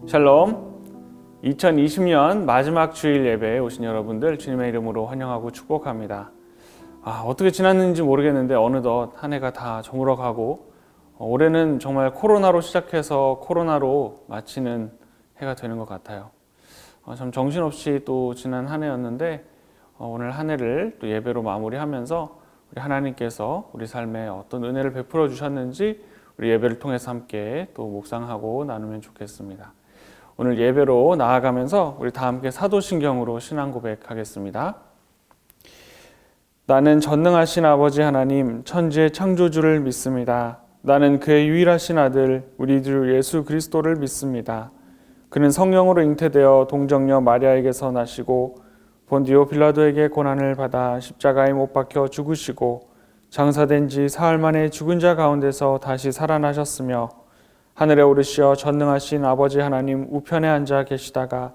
샬롬. 2020년 마지막 주일 예배에 오신 여러분들 주님의 이름으로 환영하고 축복합니다. 어떻게 지났는지 모르겠는데 어느덧 한 해가 다 저물어가고 올해는 정말 코로나로 시작해서 코로나로 마치는 해가 되는 것 같아요. 참 정신없이 또 지난 한 해였는데 오늘 한 해를 또 예배로 마무리하면서 우리 하나님께서 우리 삶에 어떤 은혜를 베풀어 주셨는지 우리 예배를 통해서 함께 또 묵상하고 나누면 좋겠습니다. 오늘 예배로 나아가면서 우리 다 함께 사도신경으로 신앙 고백하겠습니다. 나는 전능하신 아버지 하나님 천지의 창조주를 믿습니다. 나는 그의 유일하신 아들 우리 주 예수 그리스도를 믿습니다. 그는 성령으로 잉태되어 동정녀 마리아에게서 나시고 본디오 빌라도에게 고난을 받아 십자가에 못 박혀 죽으시고 장사된 지 사흘 만에 죽은 자 가운데서 다시 살아나셨으며 하늘에 오르시어 전능하신 아버지 하나님 우편에 앉아 계시다가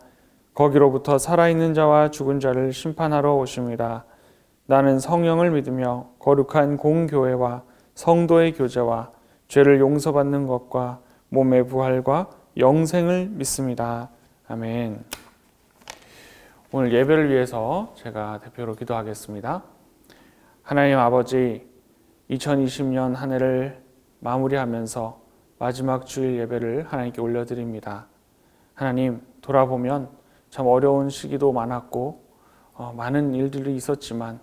거기로부터 살아있는 자와 죽은 자를 심판하러 오십니다. 나는 성령을 믿으며 거룩한 공교회와 성도의 교제와 죄를 용서받는 것과 몸의 부활과 영생을 믿습니다. 아멘. 오늘 예배를 위해서 제가 대표로 기도하겠습니다. 하나님 아버지, 2020년 한 해를 마무리하면서 마지막 주일 예배를 하나님께 올려드립니다. 하나님, 돌아보면 참 어려운 시기도 많았고 많은 일들이 있었지만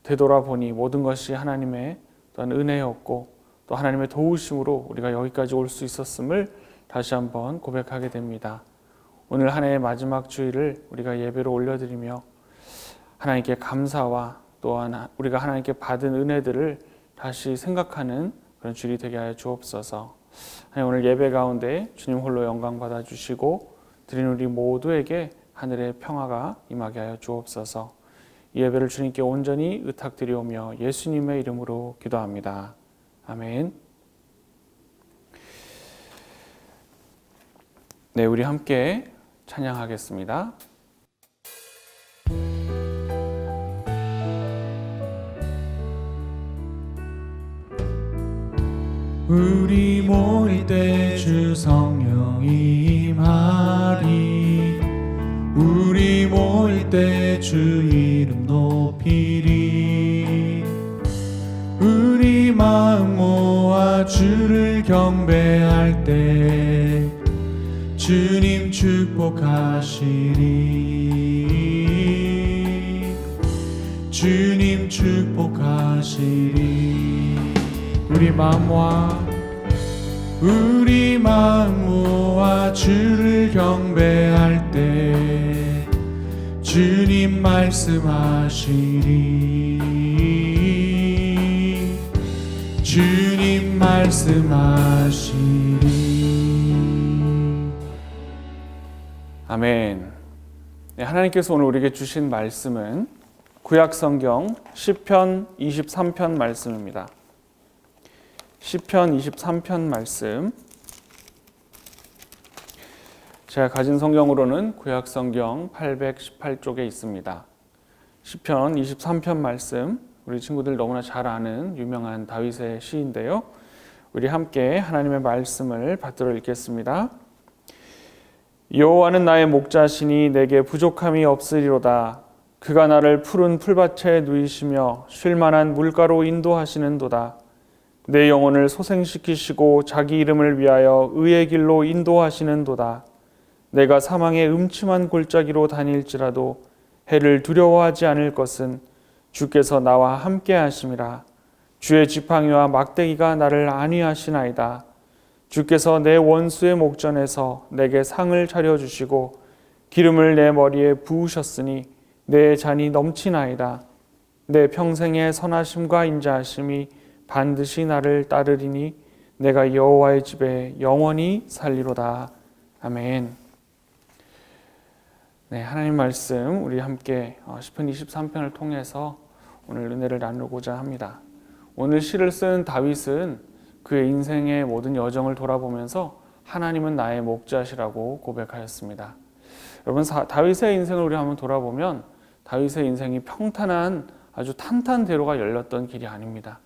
되돌아보니 모든 것이 하나님의 또한 은혜였고 또 하나님의 도우심으로 우리가 여기까지 올 수 있었음을 다시 한번 고백하게 됩니다. 오늘 한 해의 마지막 주일을 우리가 예배로 올려드리며 하나님께 감사와 또한 우리가 하나님께 받은 은혜들을 다시 생각하는 그런 주일이 되게 하여 주옵소서. 오늘 예배 가운데 주님 홀로 영광 받아주시고 드리는 우리 모두에게 하늘의 평화가 임하게 하여 주옵소서. 이 예배를 주님께 온전히 의탁드리오며 예수님의 이름으로 기도합니다. 아멘. 네, 우리 함께 찬양하겠습니다. 우리 모일 때 주 성령이 임하리. 우리 모일 때 주 이름 높이리. 우리 마음 모아 주를 경배할 때 주님 축복하시리. 주님 축복하시리. 우리 마음 모아 주를 경배할 때 주님 말씀하시리. 주님 말씀하시리. 아멘. 네, 하나님께서 오늘 우리에게 주신 말씀은 구약성경 시편 23편 말씀입니다. 시편 23편 말씀, 제가 가진 성경으로는 구약성경 818쪽에 있습니다. 시편 23편 말씀, 우리 친구들 너무나 잘 아는 유명한 다윗의 시인데요. 우리 함께 하나님의 말씀을 받들어 읽겠습니다. 여호와는 나의 목자시니 내게 부족함이 없으리로다. 그가 나를 푸른 풀밭에 누이시며 쉴 만한 물가로 인도하시는도다. 내 영혼을 소생시키시고 자기 이름을 위하여 의의 길로 인도하시는도다. 내가 사망의 음침한 골짜기로 다닐지라도 해를 두려워하지 않을 것은 주께서 나와 함께 하심이라. 주의 지팡이와 막대기가 나를 안위하시나이다. 주께서 내 원수의 목전에서 내게 상을 차려주시고 기름을 내 머리에 부으셨으니 내 잔이 넘치나이다. 내 평생의 선하심과 인자하심이 반드시 나를 따르리니 내가 여호와의 집에 영원히 살리로다. 아멘. 네, 하나님 말씀 우리 함께 시편 23편을 통해서 오늘 은혜를 나누고자 합니다. 오늘 시를 쓴 다윗은 그의 인생의 모든 여정을 돌아보면서 하나님은 나의 목자시라고 고백하였습니다. 여러분, 다윗의 인생을 우리 한번 돌아보면 다윗의 인생이 평탄한 아주 탄탄대로가 열렸던 길이 아닙니다.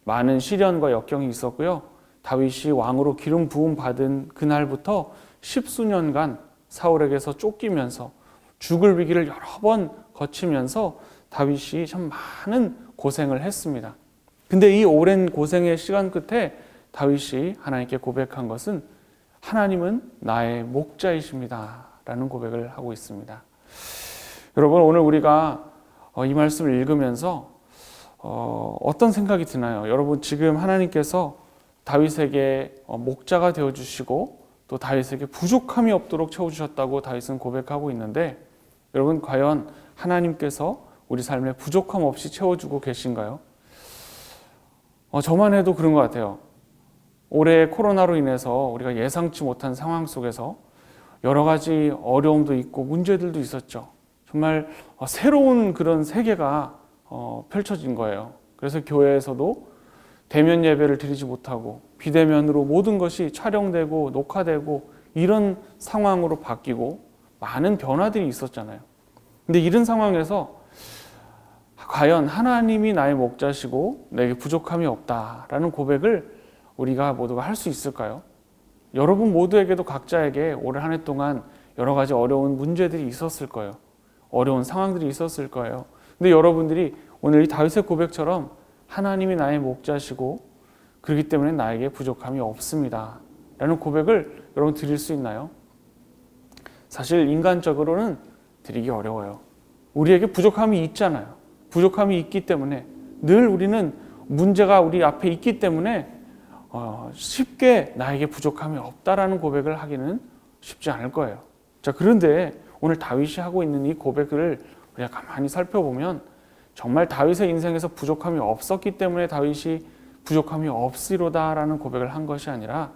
많은 시련과 역경이 있었고요. 다윗이 왕으로 기름 부음 받은 그날부터 10수년간 사울에게서 쫓기면서 죽을 위기를 여러 번 거치면서 다윗이 참 많은 고생을 했습니다. 근데 이 오랜 고생의 시간 끝에 다윗이 하나님께 고백한 것은 하나님은 나의 목자이십니다 라는 고백을 하고 있습니다. 여러분, 오늘 우리가 이 말씀을 읽으면서 어떤 생각이 드나요? 여러분, 지금 하나님께서 다윗에게 목자가 되어주시고 또 다윗에게 부족함이 없도록 채워주셨다고 다윗은 고백하고 있는데, 여러분, 과연 하나님께서 우리 삶에 부족함 없이 채워주고 계신가요? 저만 해도 그런 것 같아요. 올해 코로나로 인해서 우리가 예상치 못한 상황 속에서 여러 가지 어려움도 있고 문제들도 있었죠. 정말 새로운 그런 세계가 펼쳐진 거예요. 그래서 교회에서도 대면 예배를 드리지 못하고 비대면으로 모든 것이 촬영되고 녹화되고 이런 상황으로 바뀌고 많은 변화들이 있었잖아요. 근데 이런 상황에서 과연 하나님이 나의 목자시고 내게 부족함이 없다라는 고백을 우리가 모두가 할 수 있을까요? 여러분 모두에게도 각자에게 올 한 해 동안 여러 가지 어려운 문제들이 있었을 거예요. 어려운 상황들이 있었을 거예요. 근데 여러분들이 오늘 이 다윗의 고백처럼 하나님이 나의 목자시고 그렇기 때문에 나에게 부족함이 없습니다 라는 고백을 여러분 드릴 수 있나요? 사실 인간적으로는 드리기 어려워요. 우리에게 부족함이 있잖아요. 부족함이 있기 때문에 늘 우리는 문제가 우리 앞에 있기 때문에 쉽게 나에게 부족함이 없다라는 고백을 하기는 쉽지 않을 거예요. 자, 그런데 오늘 다윗이 하고 있는 이 고백을 우리가 가만히 살펴보면 정말 다윗의 인생에서 부족함이 없었기 때문에 다윗이 부족함이 없으리로다라는 고백을 한 것이 아니라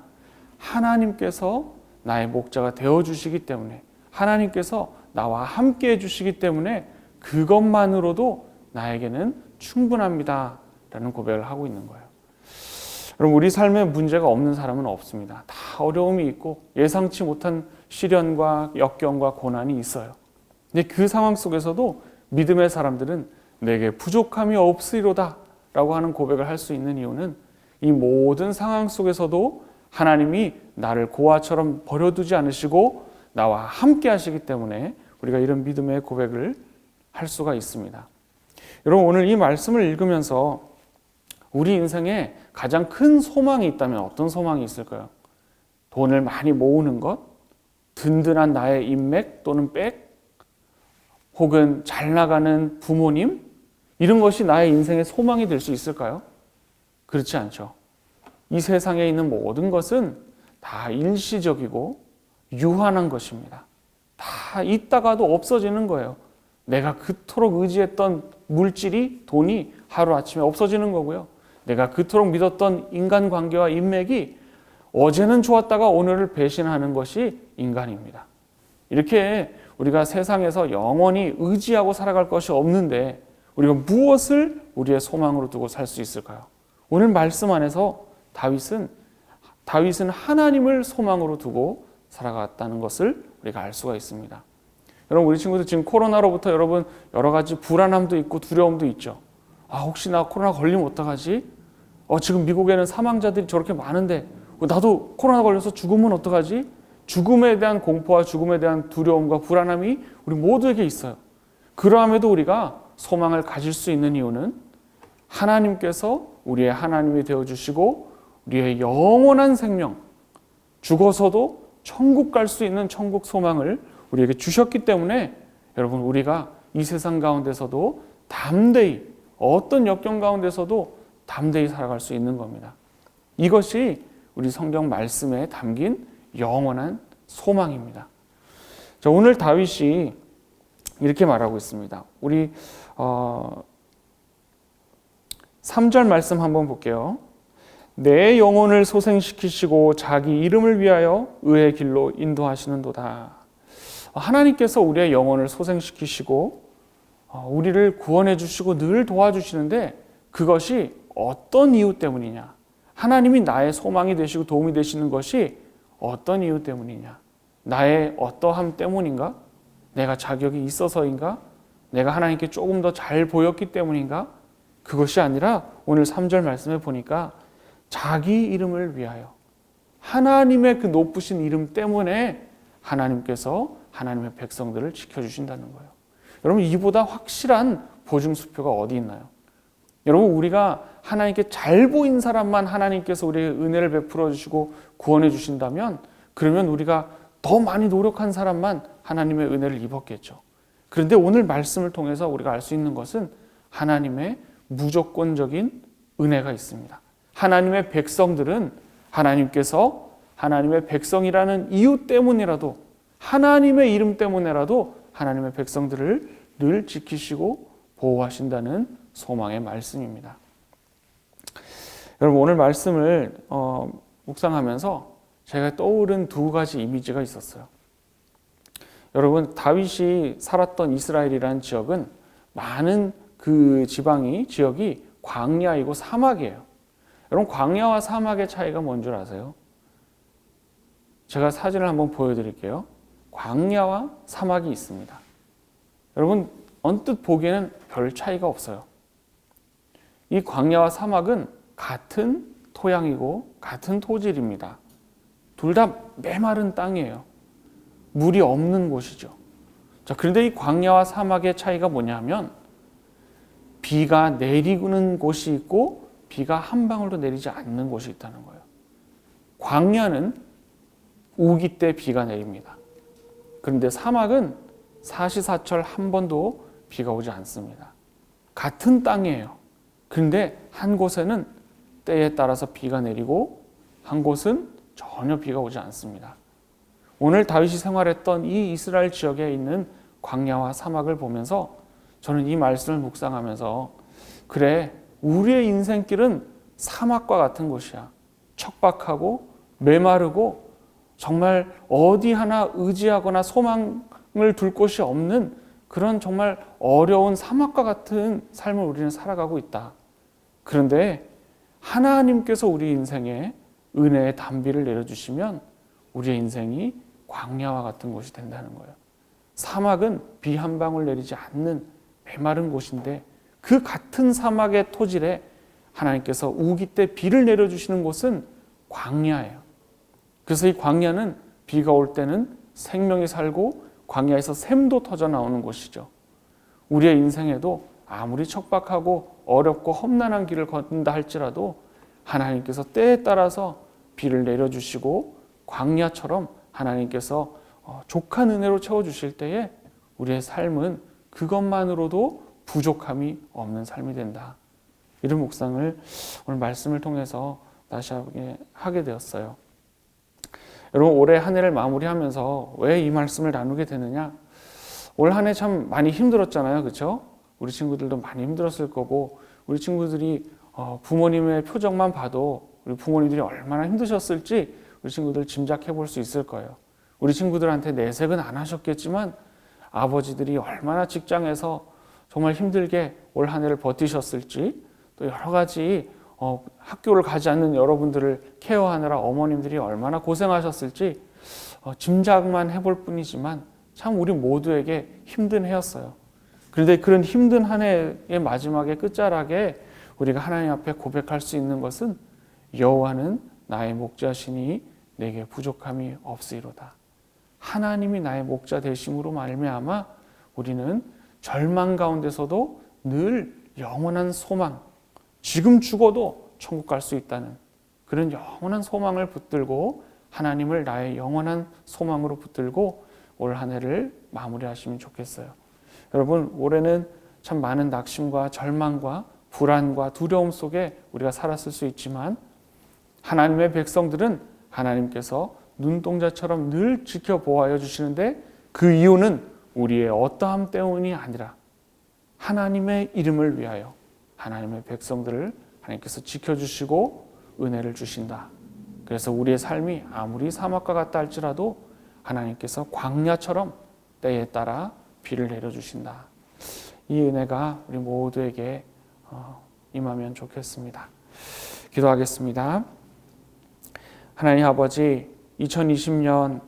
하나님께서 나의 목자가 되어주시기 때문에, 하나님께서 나와 함께 해주시기 때문에 그것만으로도 나에게는 충분합니다 라는 고백을 하고 있는 거예요. 여러분, 우리 삶에 문제가 없는 사람은 없습니다. 다 어려움이 있고 예상치 못한 시련과 역경과 고난이 있어요. 근데 그 상황 속에서도 믿음의 사람들은 내게 부족함이 없으리로다 라고 하는 고백을 할 수 있는 이유는 이 모든 상황 속에서도 하나님이 나를 고아처럼 버려두지 않으시고 나와 함께 하시기 때문에 우리가 이런 믿음의 고백을 할 수가 있습니다. 여러분, 오늘 이 말씀을 읽으면서 우리 인생에 가장 큰 소망이 있다면 어떤 소망이 있을까요? 돈을 많이 모으는 것? 든든한 나의 인맥 또는 백? 혹은 잘 나가는 부모님? 이런 것이 나의 인생의 소망이 될 수 있을까요? 그렇지 않죠. 이 세상에 있는 모든 것은 다 일시적이고 유한한 것입니다. 다 있다가도 없어지는 거예요. 내가 그토록 의지했던 물질이, 돈이 하루아침에 없어지는 거고요. 내가 그토록 믿었던 인간관계와 인맥이 어제는 좋았다가 오늘을 배신하는 것이 인간입니다. 이렇게 우리가 세상에서 영원히 의지하고 살아갈 것이 없는데 우리가 무엇을 우리의 소망으로 두고 살 수 있을까요? 오늘 말씀 안에서 다윗은 하나님을 소망으로 두고 살아갔다는 것을 우리가 알 수가 있습니다. 여러분, 우리 친구들 지금 코로나로부터 여러분 여러 가지 불안함도 있고 두려움도 있죠. 혹시 나 코로나 걸리면 어떡하지? 지금 미국에는 사망자들이 저렇게 많은데 나도 코로나 걸려서 죽으면 어떡하지? 죽음에 대한 공포와 죽음에 대한 두려움과 불안함이 우리 모두에게 있어요. 그러함에도 우리가 소망을 가질 수 있는 이유는 하나님께서 우리의 하나님이 되어주시고 우리의 영원한 생명, 죽어서도 천국 갈 수 있는 천국 소망을 우리에게 주셨기 때문에 여러분, 우리가 이 세상 가운데서도 담대히, 어떤 역경 가운데서도 담대히 살아갈 수 있는 겁니다. 이것이 우리 성경 말씀에 담긴 영원한 소망입니다. 자, 오늘 다윗이 이렇게 말하고 있습니다. 우리 3절 말씀 한번 볼게요. 내 영혼을 소생시키시고 자기 이름을 위하여 의의 길로 인도하시는도다. 하나님께서 우리의 영혼을 소생시키시고 우리를 구원해 주시고 늘 도와주시는데 그것이 어떤 이유 때문이냐? 하나님이 나의 소망이 되시고 도움이 되시는 것이 어떤 이유 때문이냐? 나의 어떠함 때문인가? 내가 자격이 있어서인가? 내가 하나님께 조금 더 잘 보였기 때문인가? 그것이 아니라 오늘 3절 말씀에 보니까 자기 이름을 위하여 하나님의 그 높으신 이름 때문에 하나님께서 하나님의 백성들을 지켜주신다는 거예요. 여러분, 이보다 확실한 보증수표가 어디 있나요? 여러분, 우리가 하나님께 잘 보인 사람만 하나님께서 우리에게 은혜를 베풀어 주시고 구원해 주신다면, 그러면 우리가 더 많이 노력한 사람만 하나님의 은혜를 입었겠죠. 그런데 오늘 말씀을 통해서 우리가 알 수 있는 것은 하나님의 무조건적인 은혜가 있습니다. 하나님의 백성들은 하나님께서 하나님의 백성이라는 이유 때문이라도, 하나님의 이름 때문에라도 하나님의 백성들을 늘 지키시고 보호하신다는 소망의 말씀입니다. 여러분, 오늘 말씀을 묵상하면서 제가 떠오른 두 가지 이미지가 있었어요. 여러분, 다윗이 살았던 이스라엘이라는 지역은 많은 그 지역이 광야이고 사막이에요. 여러분, 광야와 사막의 차이가 뭔 줄 아세요? 제가 사진을 한번 보여드릴게요. 광야와 사막이 있습니다. 여러분, 언뜻 보기에는 별 차이가 없어요. 이 광야와 사막은 같은 토양이고 같은 토질입니다. 둘 다 메마른 땅이에요. 물이 없는 곳이죠. 자, 그런데 이 광야와 사막의 차이가 뭐냐면, 비가 내리는 곳이 있고 비가 한 방울도 내리지 않는 곳이 있다는 거예요. 광야는 우기 때 비가 내립니다. 그런데 사막은 사시사철 한 번도 비가 오지 않습니다. 같은 땅이에요. 그런데 한 곳에는 때에 따라서 비가 내리고 한 곳은 전혀 비가 오지 않습니다. 오늘 다윗이 생활했던 이 이스라엘 지역에 있는 광야와 사막을 보면서 저는 이 말씀을 묵상하면서, 그래, 우리의 인생길은 사막과 같은 곳이야. 척박하고 메마르고 정말 어디 하나 의지하거나 소망을 둘 곳이 없는 그런 정말 어려운 사막과 같은 삶을 우리는 살아가고 있다. 그런데 하나님께서 우리 인생에 은혜의 단비를 내려주시면 우리의 인생이 광야와 같은 곳이 된다는 거예요. 사막은 비 한 방울 내리지 않는 메마른 곳인데, 그 같은 사막의 토질에 하나님께서 우기 때 비를 내려주시는 곳은 광야예요. 그래서 이 광야는 비가 올 때는 생명이 살고 광야에서 샘도 터져 나오는 곳이죠. 우리의 인생에도 아무리 척박하고 어렵고 험난한 길을 걷는다 할지라도 하나님께서 때에 따라서 비를 내려주시고 광야처럼 하나님께서 족한 은혜로 채워주실 때에 우리의 삶은 그것만으로도 부족함이 없는 삶이 된다. 이런 묵상을 오늘 말씀을 통해서 다시 하게 되었어요. 여러분, 올해 한 해를 마무리하면서 왜 이 말씀을 나누게 되느냐? 올 한 해 참 많이 힘들었잖아요. 그렇죠? 우리 친구들도 많이 힘들었을 거고, 우리 친구들이 부모님의 표정만 봐도 우리 부모님들이 얼마나 힘드셨을지 우리 친구들 짐작해 볼 수 있을 거예요. 우리 친구들한테 내색은 안 하셨겠지만 아버지들이 얼마나 직장에서 정말 힘들게 올 한 해를 버티셨을지, 또 여러 가지 학교를 가지 않는 여러분들을 케어하느라 어머님들이 얼마나 고생하셨을지 짐작만 해볼 뿐이지만 참 우리 모두에게 힘든 해였어요. 그런데 그런 힘든 한 해의 마지막에 끝자락에 우리가 하나님 앞에 고백할 수 있는 것은, 여호와는 나의 목자시니 내게 부족함이 없으리로다. 하나님이 나의 목자 되심으로 말미암아 우리는 절망 가운데서도 늘 영원한 소망, 지금 죽어도 천국 갈 수 있다는 그런 영원한 소망을 붙들고, 하나님을 나의 영원한 소망으로 붙들고 올 한 해를 마무리하시면 좋겠어요. 여러분, 올해는 참 많은 낙심과 절망과 불안과 두려움 속에 우리가 살았을 수 있지만, 하나님의 백성들은 하나님께서 눈동자처럼 늘 지켜보아여 주시는데, 그 이유는 우리의 어떠함 때문이 아니라 하나님의 이름을 위하여 하나님의 백성들을 하나님께서 지켜주시고 은혜를 주신다. 그래서 우리의 삶이 아무리 사막과 같다 할지라도 하나님께서 광야처럼 때에 따라 비를 내려주신다. 이 은혜가 우리 모두에게 임하면 좋겠습니다. 기도하겠습니다. 하나님 아버지, 2020년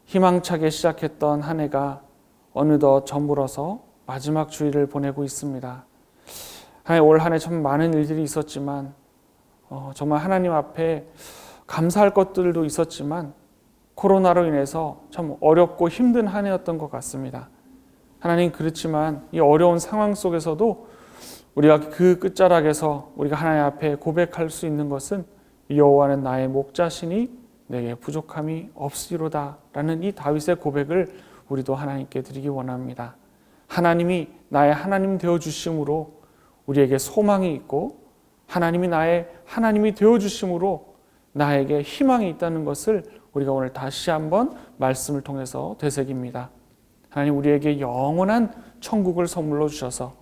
희망차게 시작했던 한 해가 어느덧 저물어서 마지막 주일을 보내고 있습니다. 올 한 해 참 많은 일들이 있었지만 정말 하나님 앞에 감사할 것들도 있었지만 코로나로 인해서 참 어렵고 힘든 한 해였던 것 같습니다. 하나님, 그렇지만 이 어려운 상황 속에서도 우리가 그 끝자락에서 우리가 하나님 앞에 고백할 수 있는 것은 여호와는 나의 목자시니 내게 부족함이 없으리로다 라는 이 다윗의 고백을 우리도 하나님께 드리기 원합니다. 하나님이 나의 하나님 되어주심으로 우리에게 소망이 있고, 하나님이 나의 하나님이 되어주심으로 나에게 희망이 있다는 것을 우리가 오늘 다시 한번 말씀을 통해서 되새깁니다. 하나님, 우리에게 영원한 천국을 선물로 주셔서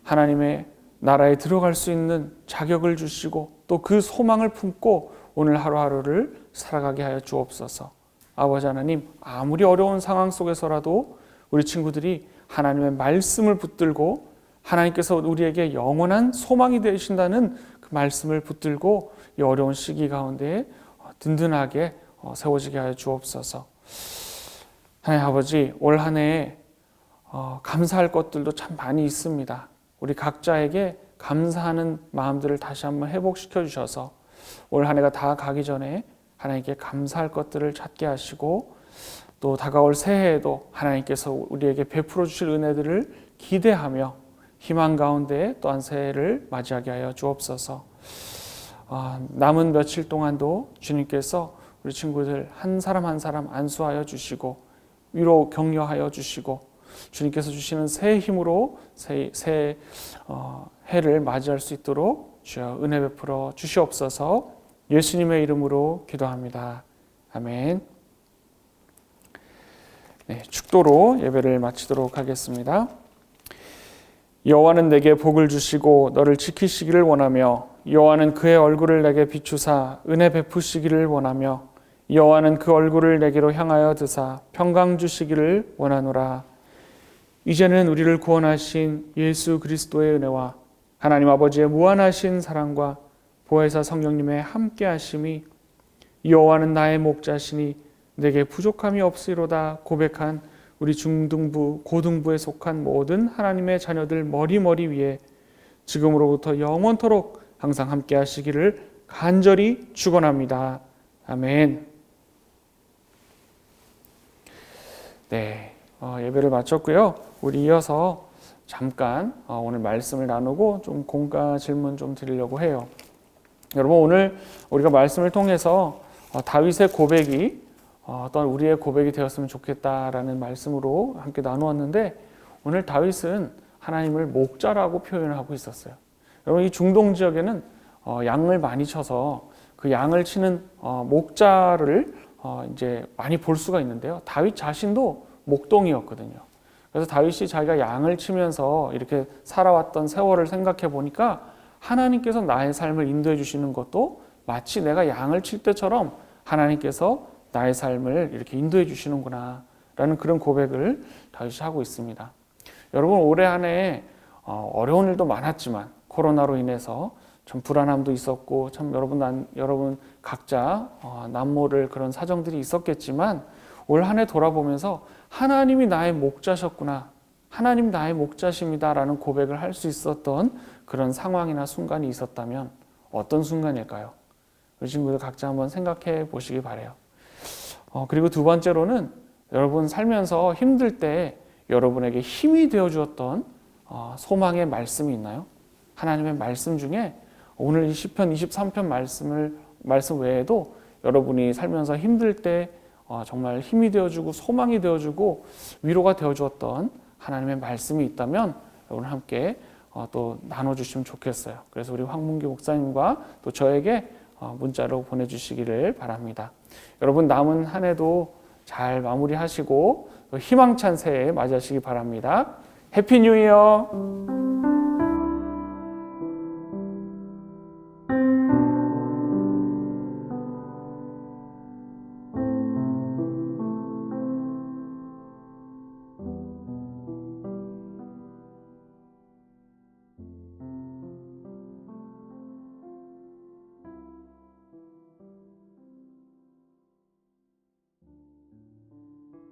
하나님의 나라에 들어갈 수 있는 자격을 주시고 또 그 소망을 품고 오늘 하루하루를 살아가게 하여 주옵소서. 아버지 하나님, 아무리 어려운 상황 속에서라도 우리 친구들이 하나님의 말씀을 붙들고 하나님께서 우리에게 영원한 소망이 되신다는 그 말씀을 붙들고 이 어려운 시기 가운데 든든하게 세워지게 하여 주옵소서. 하나님 아버지, 올 한 해에 감사할 것들도 참 많이 있습니다. 우리 각자에게 감사하는 마음들을 다시 한번 회복시켜 주셔서 올 한 해가 다 가기 전에 하나님께 감사할 것들을 찾게 하시고, 또 다가올 새해에도 하나님께서 우리에게 베풀어 주실 은혜들을 기대하며 희망 가운데 또한 새해를 맞이하게 하여 주옵소서. 남은 며칠 동안도 주님께서 우리 친구들 한 사람 한 사람 안수하여 주시고 위로 격려하여 주시고, 주님께서 주시는 새 힘으로 새 해를 맞이할 수 있도록 주여 은혜 베풀어 주시옵소서. 예수님의 이름으로 기도합니다. 아멘. 네, 축도로 예배를 마치도록 하겠습니다. 여호와는 내게 복을 주시고 너를 지키시기를 원하며, 여호와는 그의 얼굴을 내게 비추사 은혜 베푸시기를 원하며, 여호와는 그 얼굴을 내게로 향하여 드사 평강 주시기를 원하노라. 이제는 우리를 구원하신 예수 그리스도의 은혜와 하나님 아버지의 무한하신 사랑과 보혜사 성령님의 함께 하심이, 여호와는 나의 목자시니 내게 부족함이 없으리로다 고백한 우리 중등부, 고등부에 속한 모든 하나님의 자녀들 머리 위에 지금으로부터 영원토록 항상 함께 하시기를 간절히 축원합니다. 아멘. 네, 예배를 마쳤고요. 우리 이어서 잠깐 오늘 말씀을 나누고 좀 공과 질문 좀 드리려고 해요. 여러분, 오늘 우리가 말씀을 통해서 다윗의 고백이 어떤 우리의 고백이 되었으면 좋겠다라는 말씀으로 함께 나누었는데, 오늘 다윗은 하나님을 목자라고 표현하고 있었어요. 여러분, 이 중동 지역에는 양을 많이 쳐서 그 양을 치는 목자를 이제 많이 볼 수가 있는데요. 다윗 자신도 목동이었거든요. 그래서 다윗이 자기가 양을 치면서 이렇게 살아왔던 세월을 생각해 보니까 하나님께서 나의 삶을 인도해 주시는 것도 마치 내가 양을 칠 때처럼 하나님께서 나의 삶을 이렇게 인도해 주시는구나 라는 그런 고백을 다윗이 하고 있습니다. 여러분, 올해 한 해 어려운 일도 많았지만 코로나로 인해서 참 불안함도 있었고, 참 여러분 각자 남모를 그런 사정들이 있었겠지만 올 한 해 돌아보면서 하나님이 나의 목자셨구나, 하나님 나의 목자십니다 라는 고백을 할 수 있었던 그런 상황이나 순간이 있었다면 어떤 순간일까요? 우리 친구들 각자 한번 생각해 보시기 바라요. 그리고 두 번째로는 여러분 살면서 힘들 때 여러분에게 힘이 되어 주었던 소망의 말씀이 있나요? 하나님의 말씀 중에 오늘 이 시편 23편 말씀 외에도 여러분이 살면서 힘들 때 정말 힘이 되어주고 소망이 되어주고 위로가 되어주었던 하나님의 말씀이 있다면 여러분 함께 또 나눠주시면 좋겠어요. 그래서 우리 황문기 목사님과 또 저에게 문자로 보내주시기를 바랍니다. 여러분, 남은 한 해도 잘 마무리하시고 희망찬 새해 맞이하시기 바랍니다. 해피 뉴 이어!